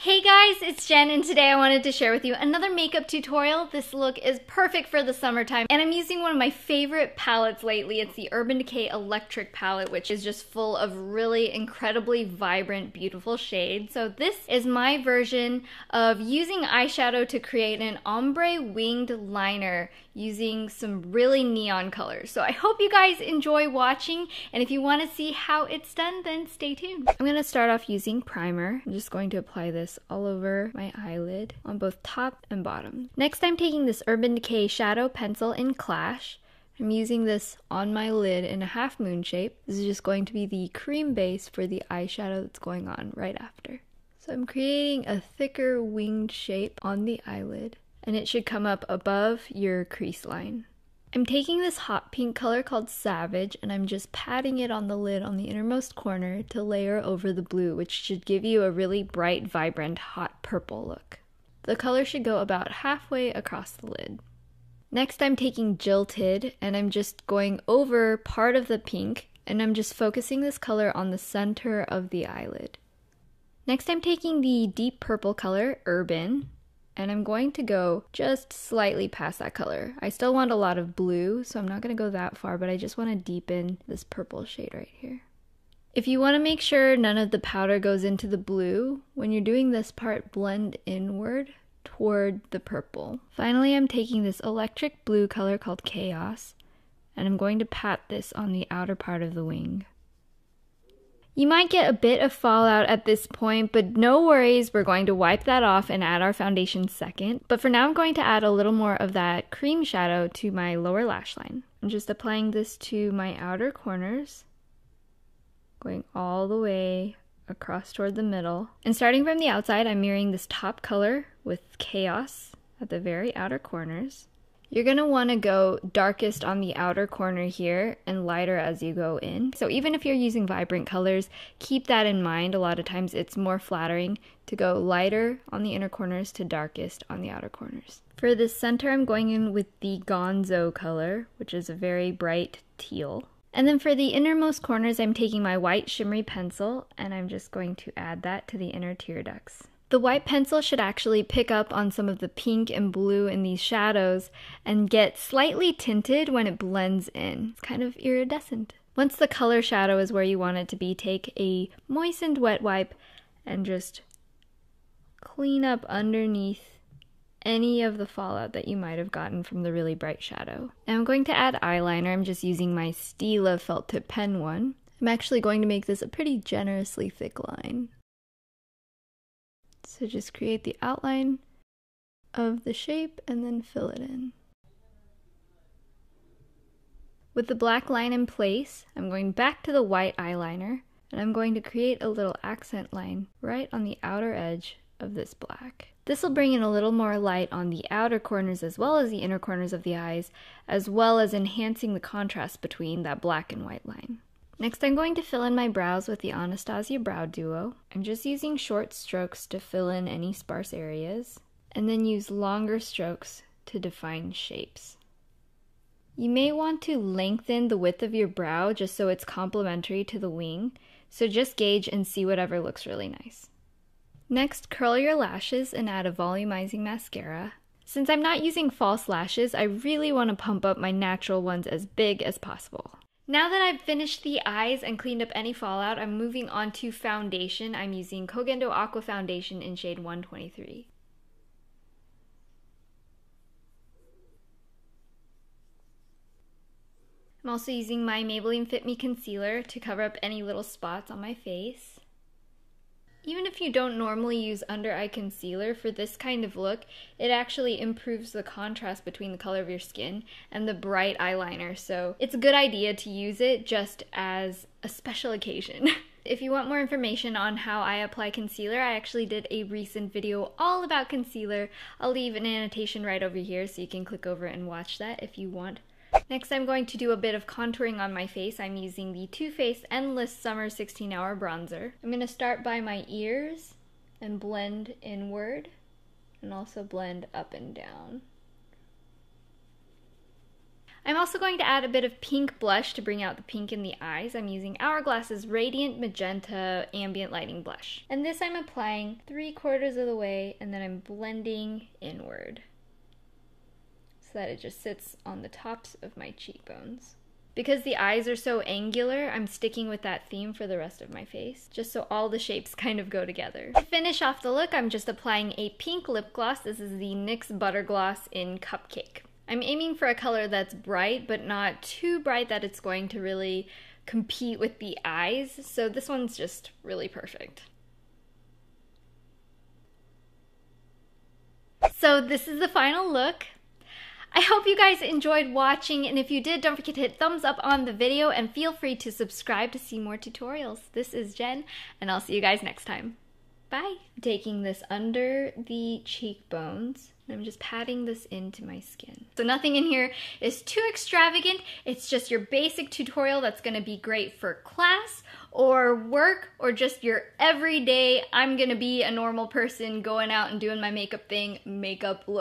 Hey guys, it's Jen, and today I wanted to share with you another makeup tutorial. This look is perfect for the summertime, and I'm using one of my favorite palettes lately. It's the Urban Decay Electric palette, which is just full of really incredibly vibrant, beautiful shades. So this is my version of using eyeshadow to create an ombre winged liner using some really neon colors. So I hope you guys enjoy watching, and if you want to see how it's done, then stay tuned. I'm going to start off using primer. I'm just going to apply this all over my eyelid on both top and bottom. Next, I'm taking this Urban Decay shadow pencil in Clash. I'm using this on my lid in a half moon shape. This is just going to be the cream base for the eyeshadow that's going on right after. So I'm creating a thicker winged shape on the eyelid, and it should come up above your crease line. I'm taking this hot pink color called Savage, and I'm just patting it on the lid on the innermost corner to layer over the blue, which should give you a really bright, vibrant, hot purple look. The color should go about halfway across the lid. Next, I'm taking Jilted, and I'm just going over part of the pink, and I'm just focusing this color on the center of the eyelid. Next, I'm taking the deep purple color, Urban, and I'm going to go just slightly past that color. I still want a lot of blue, so I'm not going to go that far, but I just want to deepen this purple shade right here. If you want to make sure none of the powder goes into the blue, when you're doing this part, blend inward toward the purple. Finally, I'm taking this electric blue color called Chaos, and I'm going to pat this on the outer part of the wing. You might get a bit of fallout at this point, but no worries, we're going to wipe that off and add our foundation second. But for now, I'm going to add a little more of that cream shadow to my lower lash line. I'm just applying this to my outer corners, going all the way across toward the middle. And starting from the outside, I'm mirroring this top color with Chaos at the very outer corners. You're going to want to go darkest on the outer corner here and lighter as you go in. So even if you're using vibrant colors, keep that in mind. A lot of times it's more flattering to go lighter on the inner corners to darkest on the outer corners. For the center, I'm going in with the Gonzo color, which is a very bright teal. And then for the innermost corners, I'm taking my white shimmery pencil and I'm just going to add that to the inner tear ducts. The white pencil should actually pick up on some of the pink and blue in these shadows and get slightly tinted when it blends in. It's kind of iridescent. Once the color shadow is where you want it to be, take a moistened wet wipe and just clean up underneath any of the fallout that you might have gotten from the really bright shadow. Now I'm going to add eyeliner. I'm just using my Stila felt tip pen one. I'm actually going to make this a pretty generously thick line. So just create the outline of the shape and then fill it in. With the black line in place, I'm going back to the white eyeliner and I'm going to create a little accent line right on the outer edge of this black. This will bring in a little more light on the outer corners as well as the inner corners of the eyes, as well as enhancing the contrast between that black and white line. Next, I'm going to fill in my brows with the Anastasia Brow Duo. I'm just using short strokes to fill in any sparse areas, and then use longer strokes to define shapes. You may want to lengthen the width of your brow just so it's complementary to the wing, so just gauge and see whatever looks really nice. Next, curl your lashes and add a volumizing mascara. Since I'm not using false lashes, I really want to pump up my natural ones as big as possible. Now that I've finished the eyes and cleaned up any fallout, I'm moving on to foundation. I'm using Kogendo Aqua Foundation in shade 123. I'm also using my Maybelline Fit Me Concealer to cover up any little spots on my face. Even if you don't normally use under eye concealer, for this kind of look, it actually improves the contrast between the color of your skin and the bright eyeliner, so it's a good idea to use it just as a special occasion. If you want more information on how I apply concealer, I actually did a recent video all about concealer. I'll leave an annotation right over here so you can click over and watch that if you want. Next, I'm going to do a bit of contouring on my face. I'm using the Too Faced Endless Summer 16-Hour Bronzer. I'm going to start by my ears and blend inward and also blend up and down. I'm also going to add a bit of pink blush to bring out the pink in the eyes. I'm using Hourglass's Radiant Magenta Ambient Lighting Blush. And this I'm applying 3/4 of the way, and then I'm blending inward so that it just sits on the tops of my cheekbones. Because the eyes are so angular, I'm sticking with that theme for the rest of my face, just so all the shapes kind of go together. To finish off the look, I'm just applying a pink lip gloss. This is the NYX Butter Gloss in Cupcake. I'm aiming for a color that's bright, but not too bright that it's going to really compete with the eyes, so this one's just really perfect. So this is the final look. I hope you guys enjoyed watching, and if you did, don't forget to hit thumbs up on the video and feel free to subscribe to see more tutorials. This is Jen, and I'll see you guys next time. Bye! I'm taking this under the cheekbones, and I'm just patting this into my skin. So nothing in here is too extravagant. It's just your basic tutorial that's gonna be great for class or work or just your everyday, I'm gonna be a normal person going out and doing my makeup thing, makeup look.